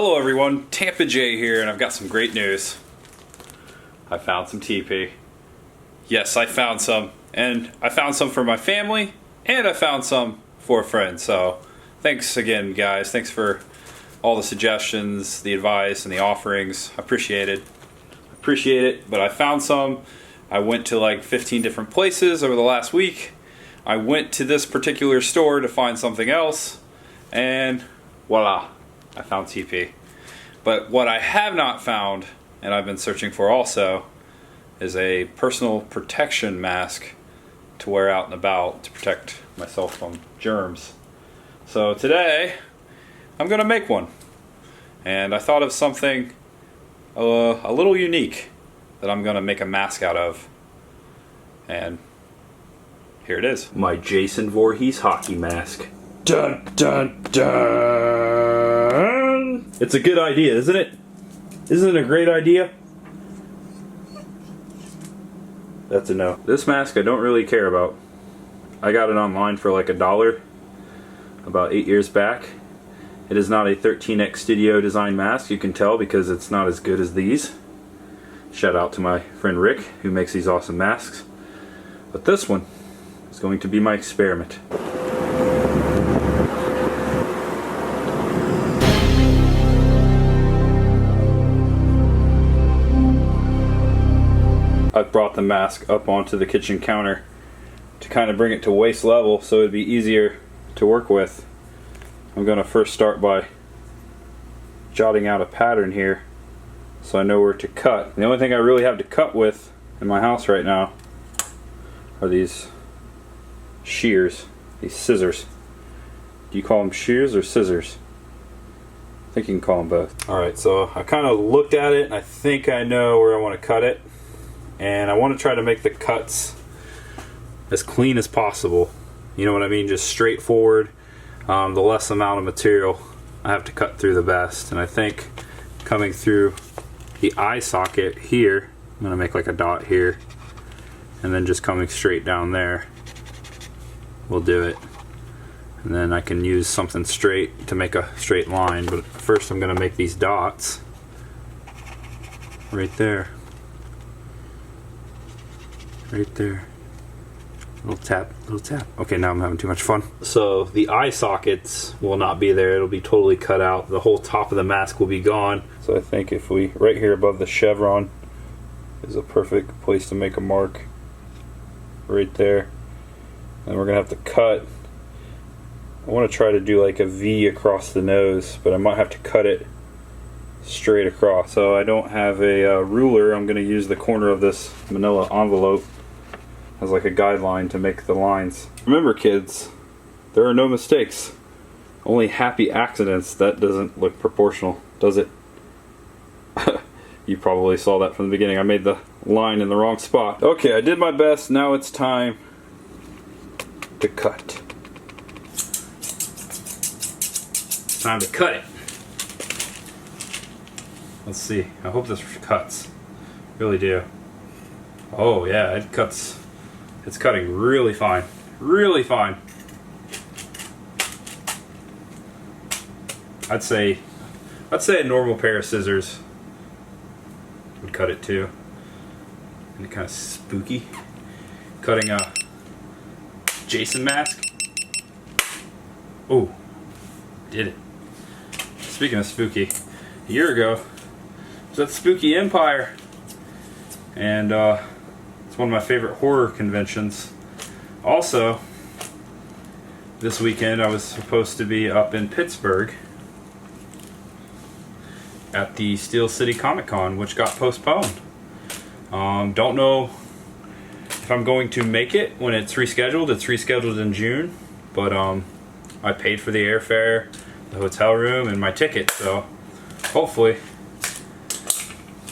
Hello everyone, Tampa J here, and I've got some great news. I found some TP. Yes, I found some, and I found some for my family, and I found some for a friend. So thanks again, guys. Thanks for all the suggestions, the advice, and the offerings. I appreciate it. But I found some. I went to like 15 different places over the last week. I went to this particular store to find something else, and voila, I found TP. But what I have not found, and I've been searching for also, is a personal protection mask to wear out and about to protect myself from germs. So today, I'm gonna make one. And I thought of something a little unique that I'm gonna make a mask out of. And here it is. My Jason Voorhees hockey mask. Dun dun dun! It's a good idea, isn't it? Isn't it a great idea? That's a no. This mask I don't really care about. I got it online for like $1 about 8 years back. It is not a 13X Studio design mask, you can tell because it's not as good as these. Shout out to my friend Rick who makes these awesome masks. But this one is going to be my experiment. I've brought the mask up onto the kitchen counter to kind of bring it to waist level so it'd be easier to work with. I'm going to first start by jotting out a pattern here so I know where to cut. The only thing I really have to cut with in my house right now are these shears, these scissors. Do you call them shears or scissors? I think you can call them both. Alright, so I kind of looked at it and I think I know where I want to cut it. And I want to try to make the cuts as clean as possible. You know what I mean? Just straightforward. The less amount of material I have to cut through, the best. And I think coming through the eye socket here, I'm going to make like a dot here. And then just coming straight down there will do it. And then I can use something straight to make a straight line. But first I'm going to make these dots right there. Right there. Little tap, little tap. Okay, now I'm having too much fun. So the eye sockets will not be there. It'll be totally cut out. The whole top of the mask will be gone. So I think if we, right here above the chevron is a perfect place to make a mark. Right there. And we're gonna have to cut. I want to try to do like a V across the nose, but I might have to cut it straight across. So I don't have a ruler. I'm gonna use the corner of this manila envelope as like a guideline to make the lines. Remember kids, there are no mistakes, only happy accidents. That doesn't look proportional, does it? You probably saw that from the beginning. I made the line in the wrong spot. Okay, I did my best. Now it's time to cut. Time to cut it. Let's see. I hope this cuts. Really do. Oh yeah, it cuts. It's cutting really fine. Really fine. I'd say a normal pair of scissors would cut it too. And kind of spooky. Cutting a Jason mask. Oh, did it. Speaking of spooky, a year ago I was at Spooky Empire, and it's one of my favorite horror conventions. Also, this weekend I was supposed to be up in Pittsburgh at the Steel City Comic Con, which got postponed. Don't know if I'm going to make it when it's rescheduled. It's rescheduled in June, but I paid for the airfare, the hotel room, and my ticket, so hopefully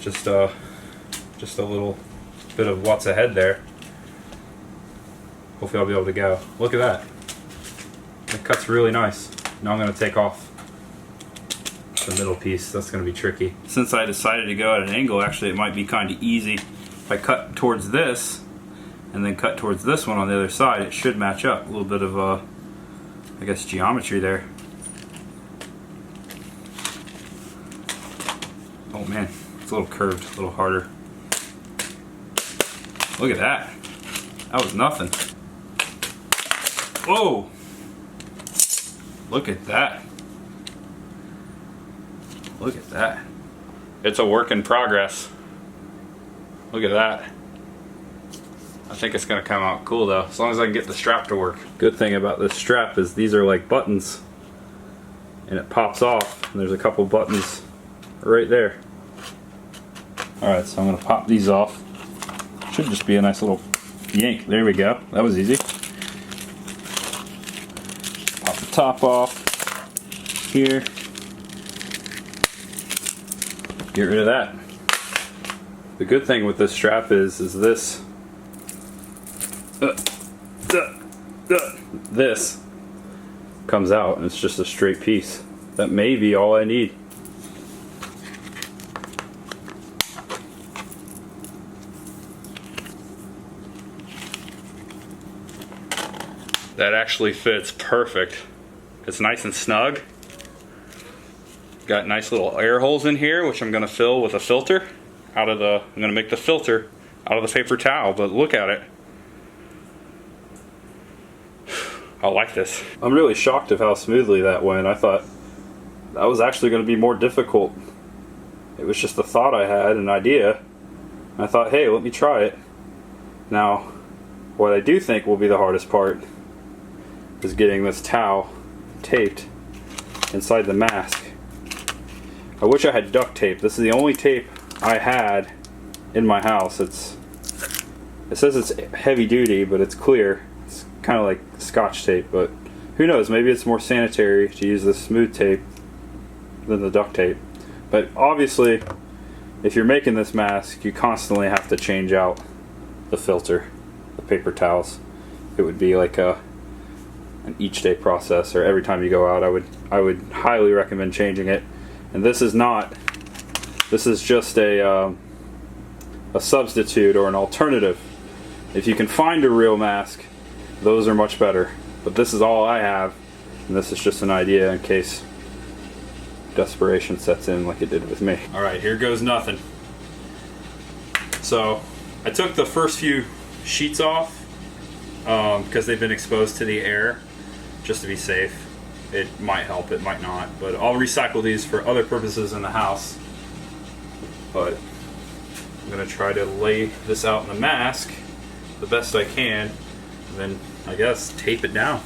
just a little bit of what's ahead there. Hopefully I'll be able to go. Look at that. It cuts really nice. Now I'm going to take off the middle piece. That's going to be tricky. Since I decided to go at an angle, actually it might be kind of easy. If I cut towards this and then cut towards this one on the other side, it should match up. A little bit of I guess geometry there. Oh man, it's a little curved, a little harder. Look at that. That was nothing. Whoa! Look at that. Look at that. It's a work in progress. Look at that. I think it's gonna come out cool though, as long as I can get the strap to work. Good thing about this strap is these are like buttons, and it pops off, and there's a couple buttons right there. Alright, so I'm gonna pop these off. Should just be a nice little yank. There we go. That was easy. Pop the top off here. Get rid of that. The good thing with this strap is this this comes out and it's just a straight piece. That may be all I need. That actually fits perfect. It's nice and snug. Got nice little air holes in here, which I'm gonna fill with a filter I'm gonna make the filter out of the paper towel, but look at it. I like this. I'm really shocked of how smoothly that went. I thought that was actually gonna be more difficult. It was just a thought I had, an idea. I thought, hey, let me try it. Now, what I do think will be the hardest part is getting this towel taped inside the mask. I wish I had duct tape. This is the only tape I had in my house. It says it's heavy duty, but it's clear. It's kind of like Scotch tape, but who knows? Maybe it's more sanitary to use this smooth tape than the duct tape. But obviously, if you're making this mask, you constantly have to change out the filter, the paper towels. It would be like an each day process, or every time you go out, I would highly recommend changing it. And this is not. This is just a substitute or an alternative. If you can find a real mask, those are much better. But this is all I have, and this is just an idea in case desperation sets in like it did with me. Alright, here goes nothing. So, I took the first few sheets off because they've been exposed to the air, just to be safe. It might help, it might not, but I'll recycle these for other purposes in the house. But I'm going to try to lay this out in the mask the best I can, and then I guess tape it down.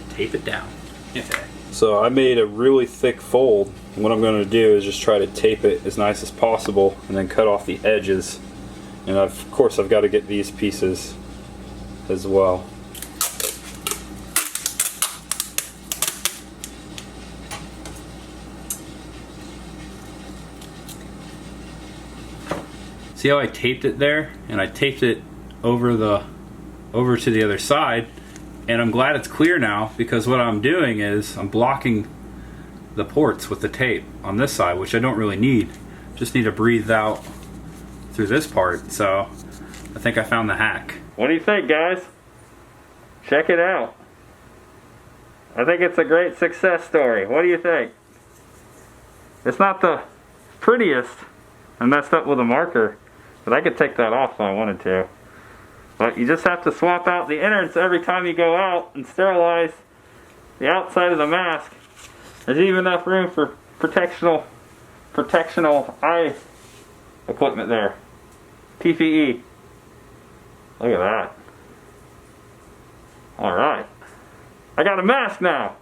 Tape it down. Okay. So I made a really thick fold, and what I'm going to do is just try to tape it as nice as possible and then cut off the edges. And of course I've got to get these pieces as well. See how I taped it there? And I taped it over to the other side, and I'm glad it's clear now, because what I'm doing is I'm blocking the ports with the tape on this side, which I don't really need. Just need to breathe out through this part. So I think I found the hack. What do you think, guys? Check it out. I think it's a great success story. What do you think? It's not the prettiest. I messed up with a marker, but I could take that off if I wanted to. But you just have to swap out the innards every time you go out and sterilize the outside of the mask. There's even enough room for protectional eye equipment there. PPE. Look at that. Alright. I got a mask now.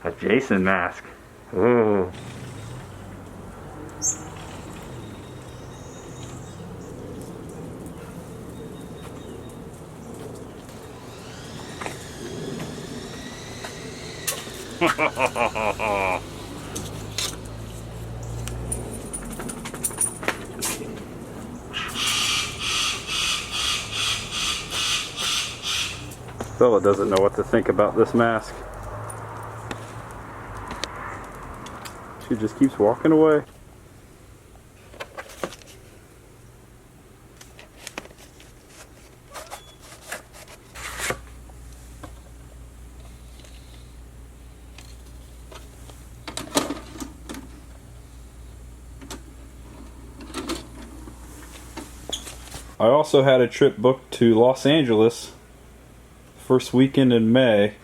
A Jason mask. Ooh. Bella doesn't know what to think about this mask. She just keeps walking away. I also had a trip booked to Los Angeles. First weekend in May.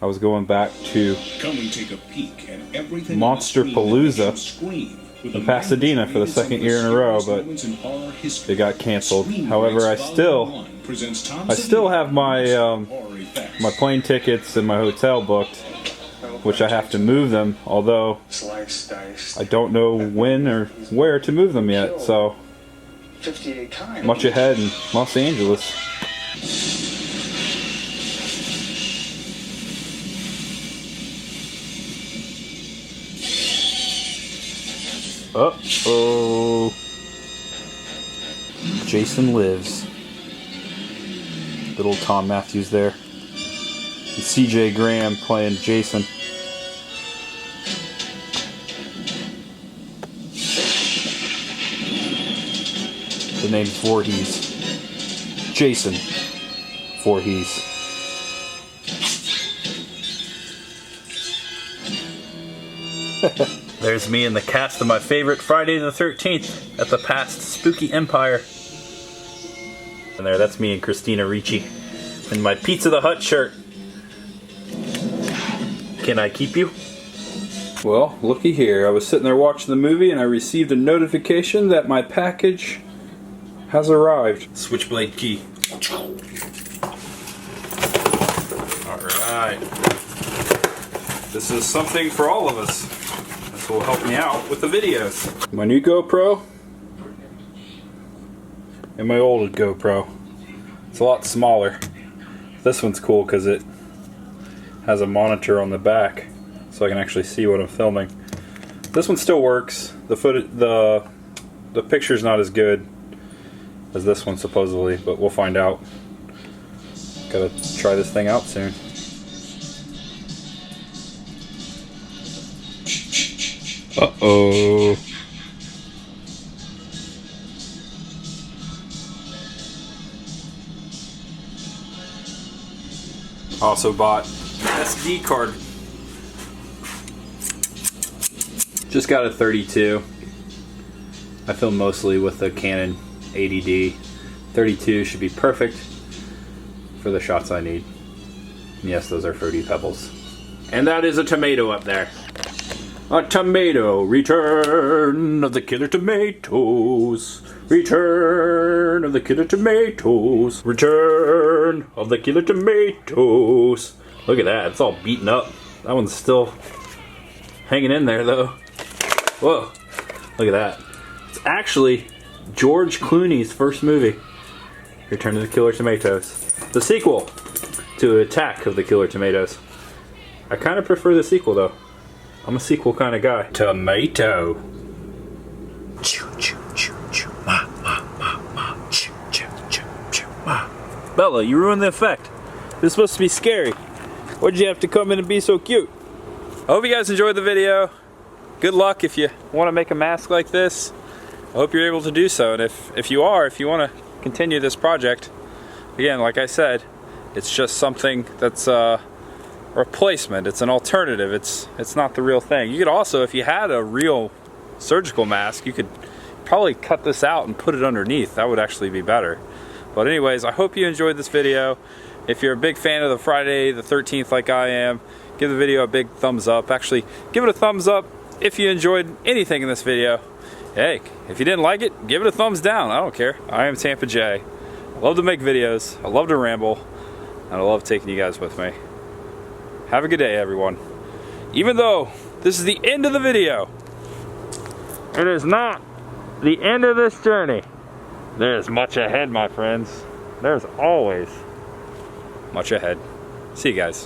I was going back to Monsterpalooza in Pasadena for the second year in a row, but it got canceled. However, I still have my my plane tickets and my hotel booked, which I have to move them, although I don't know when or where to move them yet, so much ahead in Los Angeles. Uh-oh. Jason lives. Good old Tom Matthews there. And CJ Graham playing Jason. The name's Voorhees. Jason Voorhees. There's me and the cast of my favorite Friday the 13th at the past Spooky Empire. And there, that's me and Christina Ricci in my Pizza the Hut shirt. Can I keep you? Well, looky here. I was sitting there watching the movie and I received a notification that my package has arrived. Switchblade key. Alright. This is something for all of us. This will help me out with the videos. My new GoPro and my old GoPro. It's a lot smaller. This one's cool because it has a monitor on the back so I can actually see what I'm filming. This one still works. The picture's not as good as this one supposedly, but we'll find out. Gotta try this thing out soon. Uh-oh. Also bought SD card. Just got a 32. I film mostly with the Canon 80D. 32 should be perfect for the shots I need. And yes, those are Fruity Pebbles. And that is a tomato up there. A tomato. Return of the killer tomatoes. Return of the killer tomatoes. Return of the killer tomatoes. Look at that. It's all beaten up. That one's still hanging in there though. Whoa. Look at that. It's actually George Clooney's first movie. Return of the Killer Tomatoes. The sequel to Attack of the Killer Tomatoes. I kind of prefer the sequel though. I'm a sequel kind of guy. Tomato. Chew, chew, chew, chew. Ma, ma, ma, ma. Chew, chew, chew, chew. Ma. Bella, you ruined the effect. This is supposed to be scary. Why'd you have to come in and be so cute? I hope you guys enjoyed the video. Good luck if you want to make a mask like this. I hope you're able to do so. And if you want to continue this project, again, like I said, it's just something that's replacement. It's an alternative. It's not the real thing. You could also, if you had a real surgical mask, you could probably cut this out and put it underneath. That would actually be better. But anyways, I hope you enjoyed this video. If you're a big fan of the Friday the 13th like I am, give the video a big thumbs up. Actually, give it a thumbs up if you enjoyed anything in this video. Hey, if you didn't like it, give it a thumbs down. I don't care. I am Tampa J. I love to make videos. I love to ramble. And I love taking you guys with me. Have a good day, everyone. Even though this is the end of the video, it is not the end of this journey. There's much ahead, my friends. There's always much ahead. See you guys.